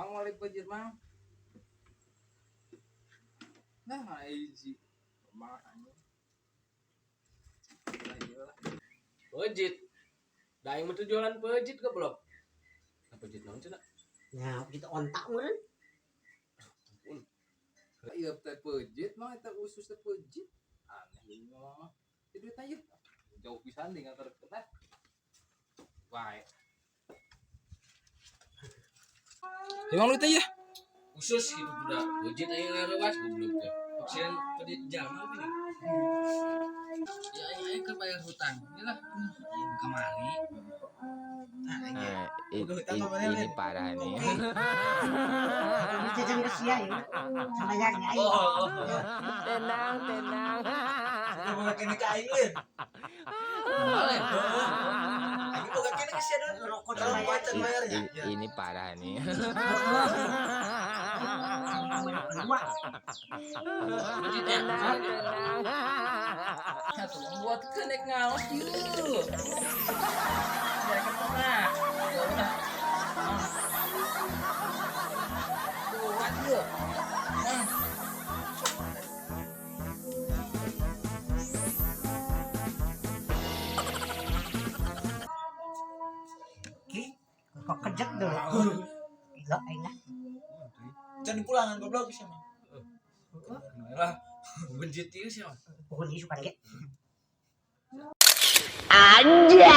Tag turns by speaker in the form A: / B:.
A: Mang balik budget mang. Nah, easy. Mang anjing.
B: Pejit. Daing mah jualan pejit goblok. Pejit naon cenah?
C: Ya, kita ontak meureun.
A: Iya teh pejit mah eta usus teh pejit. Aneh mah. Jadi tanya jauh pisan di ngantar kena. Wae. Emang lu teh ya?
B: Usus gitu budak. Pejit aya leuwas goblok teh. Maksudna pejit jalma gini. Ya aing kan bayar hutang. Iyalah. Kamari.
D: Ini parah nih.
C: Jajan ke sia ya. Sabayarnya aing.
D: Tenang.
E: Kita buka kini ke aing leuh. Aing buka kini ke sia dulu. Rokok dalam macan bayarnya.
D: Ini parah nih.
A: Tenang. Satu buat kenek ngaos yuk. Jangan kemana. Buat yuk.
C: Kok kejek dulu. Gila aing lah.
E: Jangan pulangan goblok sih mah.
B: Lah, pejit ieu sih.
C: Pokoknya ini suka ge.
D: Anjay.